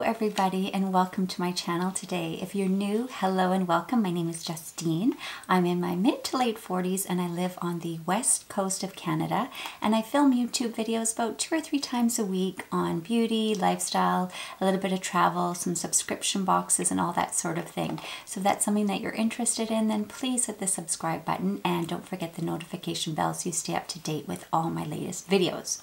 Everybody, and welcome to my channel today. If you're new, hello and welcome. My name is Justine. I'm in my mid to late 40s and I live on the west coast of Canada, and I film YouTube videos about 2 or 3 times a week on beauty, lifestyle, a little bit of travel, some subscription boxes and all that sort of thing. So if that's something that you're interested in, then please hit the subscribe button and don't forget the notification bell so you stay up to date with all my latest videos.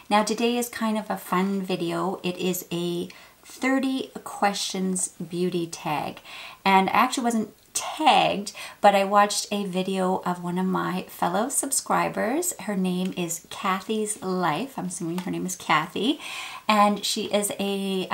Now today is kind of a fun video. It is a 30 questions beauty tag, and I actually wasn't tagged, but I watched a video of one of my fellow subscribers. Her name is Kathy's Life. I'm assuming her name is Kathy, and she is a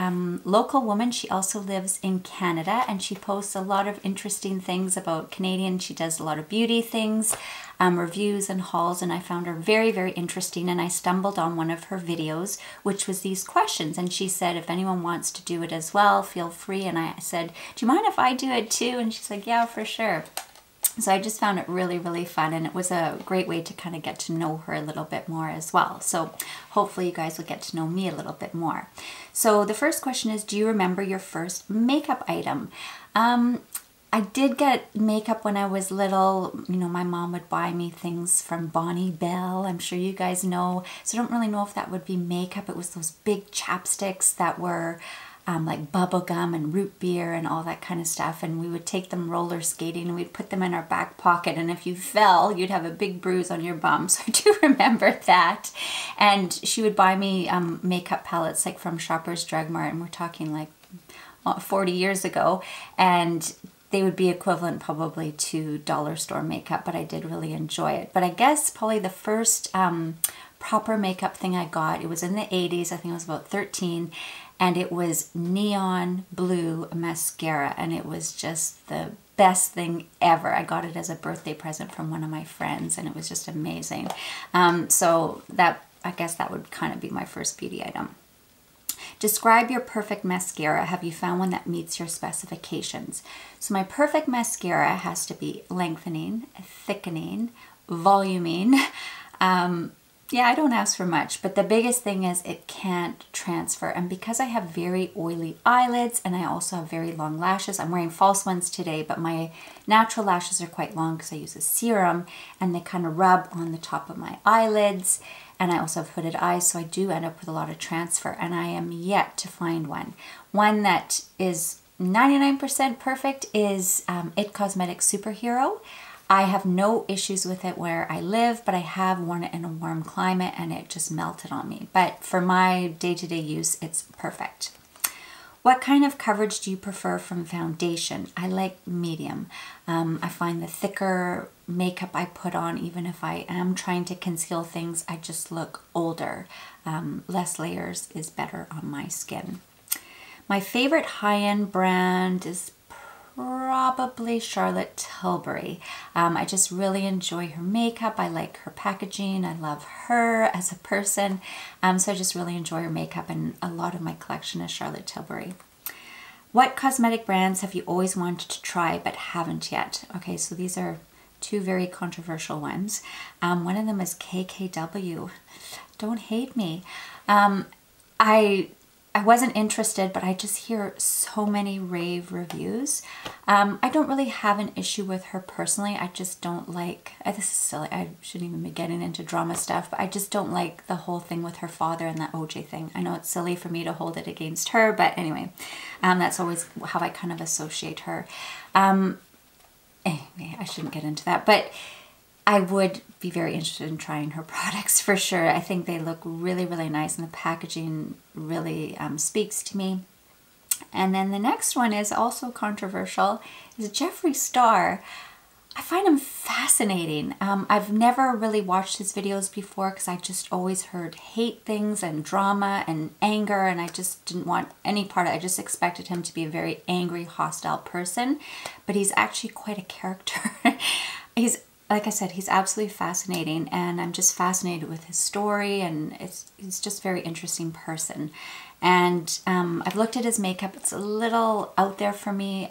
local woman. She also lives in Canada, and she posts a lot of interesting things about Canadian. She does a lot of beauty things, reviews and hauls, and I found her very, very interesting, and I stumbled on one of her videos, which was these questions, and she said if anyone wants to do it as well, feel free. And I said, do you mind if I do it too? And she's like, yeah, for sure. So I just found it really, really fun, and it was a great way to kind of get to know her a little bit more as well. So hopefully you guys will get to know me a little bit more. So the first question is, do you remember your first makeup item? I did get makeup when I was little. You know, my mom would buy me things from Bonnie Bell. I'm sure you guys know. So I don't really know if that would be makeup. It was those big chapsticks that were like bubble gum and root beer and all that kind of stuff. And we would take them roller skating and we'd put them in our back pocket. And if you fell, you'd have a big bruise on your bum. So I do remember that. And she would buy me makeup palettes like from Shoppers Drug Mart. And we're talking like 40 years ago. And they would be equivalent probably to dollar store makeup, but I did really enjoy it. But I guess probably the first proper makeup thing I got, it was in the 80s, I think I was about 13, and it was neon blue mascara, and it was just the best thing ever. I got it as a birthday present from one of my friends, and it was just amazing. So that, I guess that would kind of be my first beauty item. Describe your perfect mascara. Have you found one that meets your specifications? So my perfect mascara has to be lengthening, thickening, voluming. Yeah, I don't ask for much, but the biggest thing is it can't transfer. And because I have very oily eyelids and I also have very long lashes, I'm wearing false ones today, but my natural lashes are quite long because I use a serum, and they kind of rub on the top of my eyelids. And I also have hooded eyes, so I do end up with a lot of transfer, and I am yet to find one. One that is 99% perfect is IT Cosmetics Superhero. I have no issues with it where I live, but I have worn it in a warm climate and it just melted on me. But for my day-to-day use, it's perfect. What kind of coverage do you prefer from foundation? I like medium. I find the thicker makeup I put on, even if I am trying to conceal things, I just look older. Less layers is better on my skin. My favorite high-end brand is probably Charlotte Tilbury. I just really enjoy her makeup. I like her packaging. I love her as a person. So I just really enjoy her makeup, and a lot of my collection is Charlotte Tilbury. What cosmetic brands have you always wanted to try but haven't yet? Okay, so these are 2 very controversial ones. One of them is KKW. Don't hate me. I wasn't interested, but I just hear so many rave reviews. I don't really have an issue with her personally. I just don't like, this is silly, I shouldn't even be getting into drama stuff, but I just don't like the whole thing with her father and that OJ thing. I know it's silly for me to hold it against her, but anyway, that's always how I kind of associate her. Anyway, I shouldn't get into that, but I would be very interested in trying her products for sure. I think they look really, really nice, and the packaging really speaks to me. And then the next one is also controversial, is Jeffree Star. I find him fascinating. I've never really watched his videos before because I just always heard hate things and drama and anger, and I just didn't want any part of it. I just expected him to be a very angry, hostile person, but he's actually quite a character. Like I said, he's absolutely fascinating, and I'm just fascinated with his story, and he's just a very interesting person. And I've looked at his makeup. It's a little out there for me.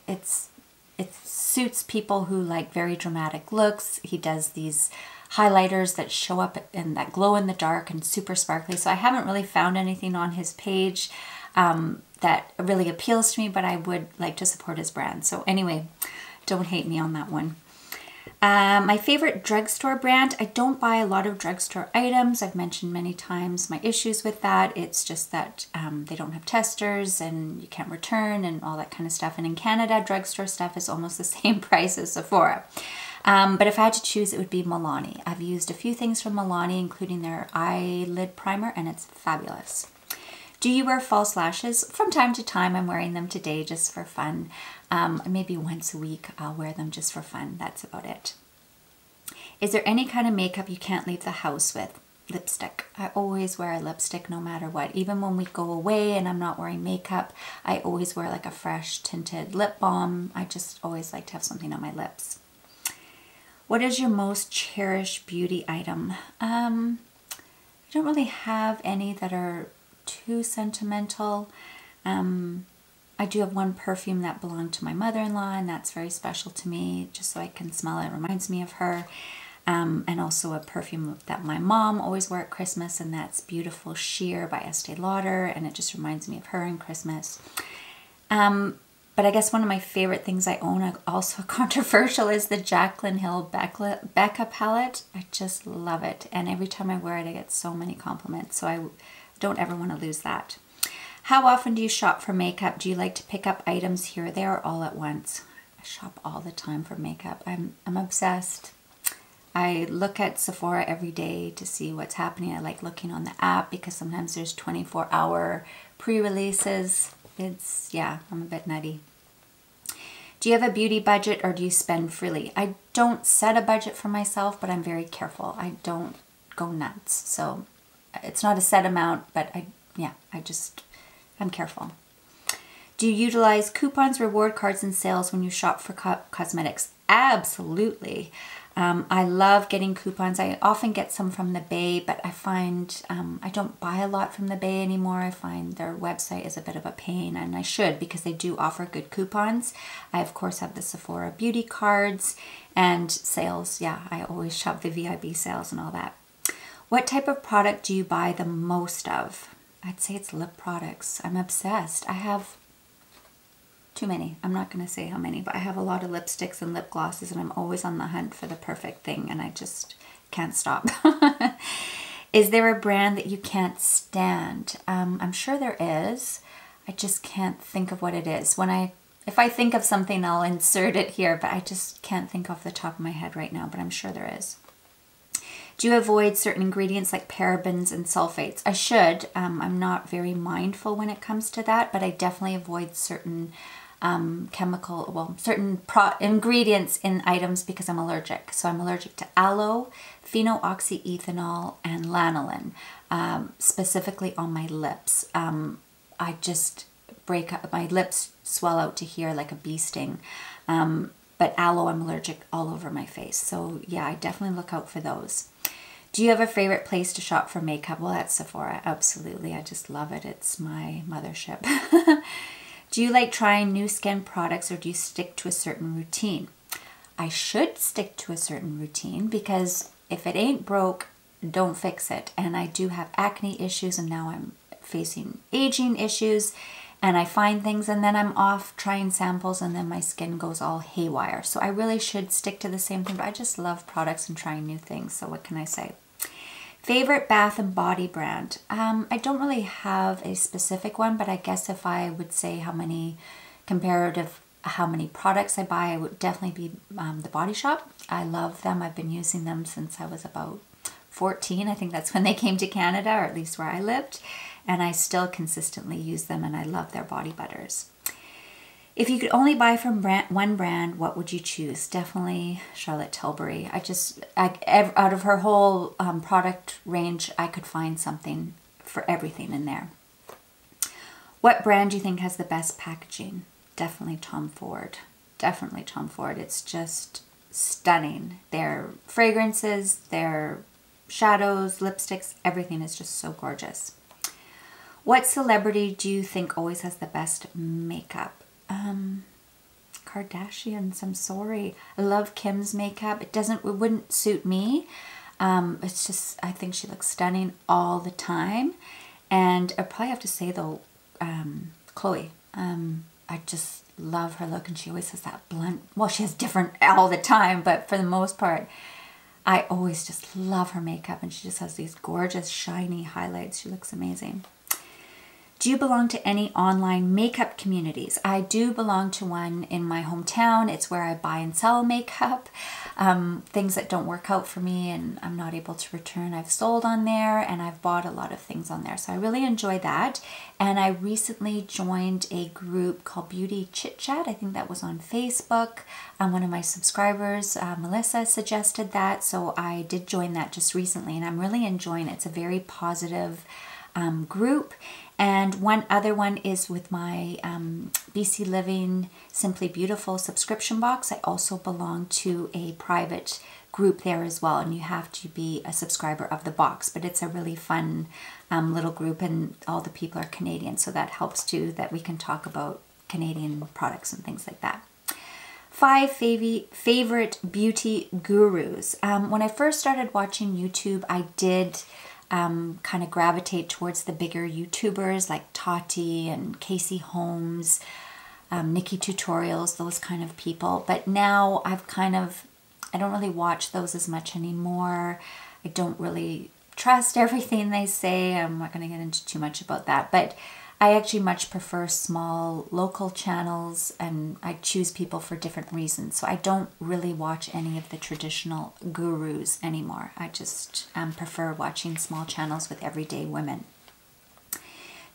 It suits people who like very dramatic looks. He does these highlighters that show up and that glow in the dark and super sparkly. So I haven't really found anything on his page that really appeals to me, but I would like to support his brand. So anyway, don't hate me on that one. My favorite drugstore brand, I don't buy a lot of drugstore items. I've mentioned many times my issues with that. It's just that they don't have testers and you can't return and all that kind of stuff. And in Canada, drugstore stuff is almost the same price as Sephora. But if I had to choose, it would be Milani. I've used a few things from Milani, including their eyelid primer, and it's fabulous. Do you wear false lashes? From time to time. I'm wearing them today just for fun. Maybe once a week I'll wear them just for fun. That's about it. Is there any kind of makeup you can't leave the house with? Lipstick. I always wear a lipstick no matter what. Even when we go away and I'm not wearing makeup, I always wear like a fresh tinted lip balm. I just always like to have something on my lips. What is your most cherished beauty item? I don't really have any that are too sentimental. I do have one perfume that belonged to my mother-in-law, and that's very special to me, just so I can smell it. It reminds me of her. And also a perfume that my mom always wore at Christmas, and that's Beautiful Sheer by Estee Lauder, and it just reminds me of her in Christmas. But I guess one of my favorite things I own, also controversial, is the Jaclyn Hill Becca palette. I just love it, and every time I wear it, I get so many compliments, so I don't ever want to lose that. How often do you shop for makeup? Do you like to pick up items here or there or all at once? I shop all the time for makeup. I'm obsessed. I look at Sephora every day to see what's happening. I like looking on the app because sometimes there's 24-hour pre-releases. Yeah, I'm a bit nutty. Do you have a beauty budget or do you spend freely? I don't set a budget for myself, but I'm very careful. I don't go nuts. So it's not a set amount, but I'm careful. Do you utilize coupons, reward cards, and sales when you shop for cosmetics? Absolutely. I love getting coupons. I often get some from the Bay, but I find I don't buy a lot from the Bay anymore. I find their website is a bit of a pain, and I should, because they do offer good coupons. I, of course, have the Sephora beauty cards and sales. Yeah, I always shop the VIB sales and all that. What type of product do you buy the most of? I'd say it's lip products. I'm obsessed. I have too many. I'm not going to say how many, but I have a lot of lipsticks and lip glosses, and I'm always on the hunt for the perfect thing, and I just can't stop. Is there a brand that you can't stand? I'm sure there is. I just can't think of what it is. If I think of something, I'll insert it here, but I just can't think off the top of my head right now, but I'm sure there is. Do you avoid certain ingredients like parabens and sulfates? I should. I'm not very mindful when it comes to that, but I definitely avoid certain certain ingredients in items because I'm allergic. So I'm allergic to aloe, phenoxyethanol, and lanolin, specifically on my lips. I just break up, my lips swell out to here like a bee sting. But aloe, I'm allergic all over my face. So yeah, I definitely look out for those. Do you have a favorite place to shop for makeup? Well, that's Sephora, absolutely. I just love it. It's my mothership. Do you like trying new skin products, or do you stick to a certain routine? I should stick to a certain routine, because if it ain't broke, don't fix it. And I do have acne issues, and now I'm facing aging issues, and I find things and then I'm off trying samples and then my skin goes all haywire. So I really should stick to the same thing, but I just love products and trying new things. So what can I say? Favorite bath and body brand? I don't really have a specific one, but I guess if I would say how many products I buy, it would definitely be the Body Shop. I love them. I've been using them since I was about 14. I think that's when they came to Canada, or at least where I lived. And I still consistently use them, and I love their body butters. If you could only buy from one brand, what would you choose? Definitely Charlotte Tilbury. Out of her whole product range, I could find something for everything in there. What brand do you think has the best packaging? Definitely Tom Ford. Definitely Tom Ford. It's just stunning. Their fragrances, their shadows, lipsticks, everything is just so gorgeous. What celebrity do you think always has the best makeup? Kardashians, I'm sorry. I love Kim's makeup. It wouldn't suit me. It's just, I think she looks stunning all the time. And I probably have to say though, Chloe. I just love her look, and she always has that blunt, well, she has different all the time, but for the most part, I always just love her makeup, and she just has these gorgeous, shiny highlights. She looks amazing. Do you belong to any online makeup communities? I do belong to one in my hometown. It's where I buy and sell makeup. Things that don't work out for me and I'm not able to return, I've sold on there, and I've bought a lot of things on there. So I really enjoy that. And I recently joined a group called Beauty Chit Chat. I think that was on Facebook. One of my subscribers, Melissa, suggested that. So I did join that just recently, and I'm really enjoying it. It's a very positive group. And one other one is with my BC Living Simply Beautiful subscription box. I also belong to a private group there as well, and you have to be a subscriber of the box, but it's a really fun little group, and all the people are Canadian, so that helps too, that we can talk about Canadian products and things like that. 5 favorite beauty gurus. When I first started watching YouTube, I did kind of gravitate towards the bigger YouTubers like Tati and Casey Holmes, Nikki Tutorials, those kind of people. But now I don't really watch those as much anymore. I don't really trust everything they say. I'm not going to get into too much about that. But I actually much prefer small local channels, and I choose people for different reasons. So I don't really watch any of the traditional gurus anymore. I just prefer watching small channels with everyday women.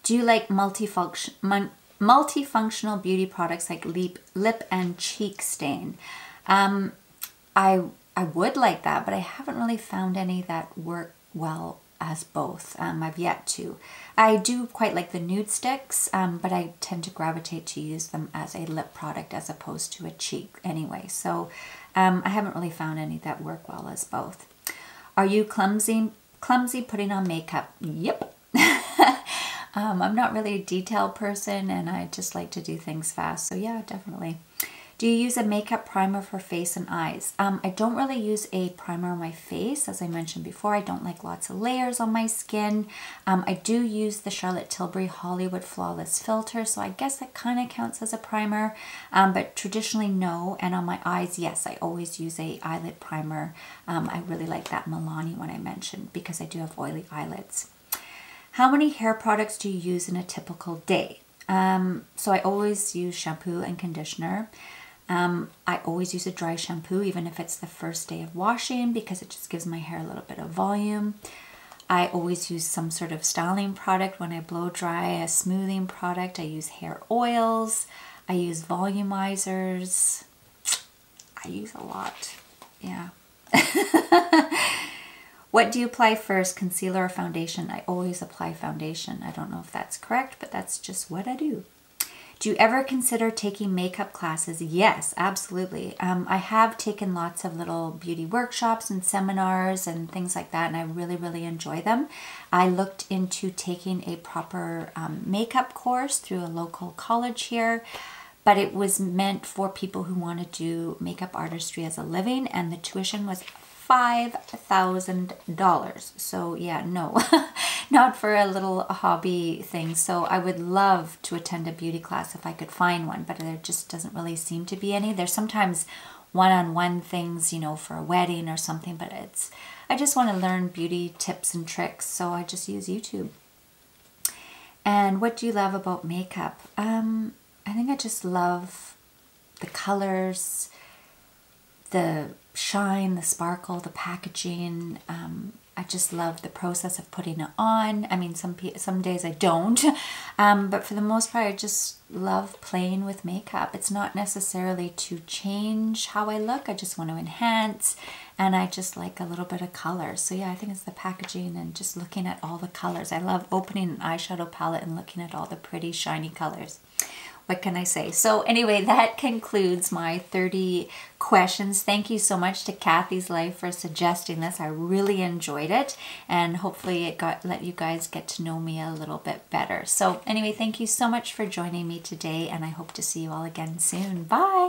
Do you like multifunctional beauty products like lip and cheek stain? I would like that, but I haven't really found any that work well as both. I've yet to. I do quite like the nude sticks, but I tend to gravitate to use them as a lip product as opposed to a cheek anyway. So I haven't really found any that work well as both. Are you clumsy putting on makeup? Yep. I'm not really a detail person, and I just like to do things fast. So yeah, definitely. Do you use a makeup primer for face and eyes? I don't really use a primer on my face. As I mentioned before, I don't like lots of layers on my skin. I do use the Charlotte Tilbury Hollywood Flawless Filter, so I guess that kind of counts as a primer, but traditionally no. And on my eyes, yes, I always use a eyelid primer. I really like that Milani one I mentioned because I do have oily eyelids. How many hair products do you use in a typical day? So I always use shampoo and conditioner. I always use a dry shampoo, even if it's the first day of washing, because it just gives my hair a little bit of volume. I always use some sort of styling product when I blow dry, a smoothing product. I use hair oils. I use volumizers. I use a lot. Yeah. What do you apply first, concealer or foundation? I always apply foundation. I don't know if that's correct, but that's just what I do. Do you ever consider taking makeup classes? Yes, absolutely. I have taken lots of little beauty workshops and seminars and things like that, and I really, really enjoy them. I looked into taking a proper makeup course through a local college here, but it was meant for people who want to do makeup artistry as a living, and the tuition was $5,000. So yeah, no, not for a little hobby thing. So I would love to attend a beauty class if I could find one, but there just doesn't really seem to be any. There's sometimes one-on-one things, you know, for a wedding or something, but I just want to learn beauty tips and tricks, so I just use YouTube. And what do you love about makeup? I think I just love the colors, the shine, the sparkle, the packaging. I just love the process of putting it on. I mean, some days I don't, but for the most part, I just love playing with makeup. It's not necessarily to change how I look. I just want to enhance, and I just like a little bit of color. So yeah, I think it's the packaging and just looking at all the colors. I love opening an eyeshadow palette and looking at all the pretty shiny colors. What can I say? So anyway, that concludes my 30 questions. Thank you so much to Kathy's Life for suggesting this. I really enjoyed it, and hopefully it let you guys get to know me a little bit better. So anyway, thank you so much for joining me today, and I hope to see you all again soon. Bye!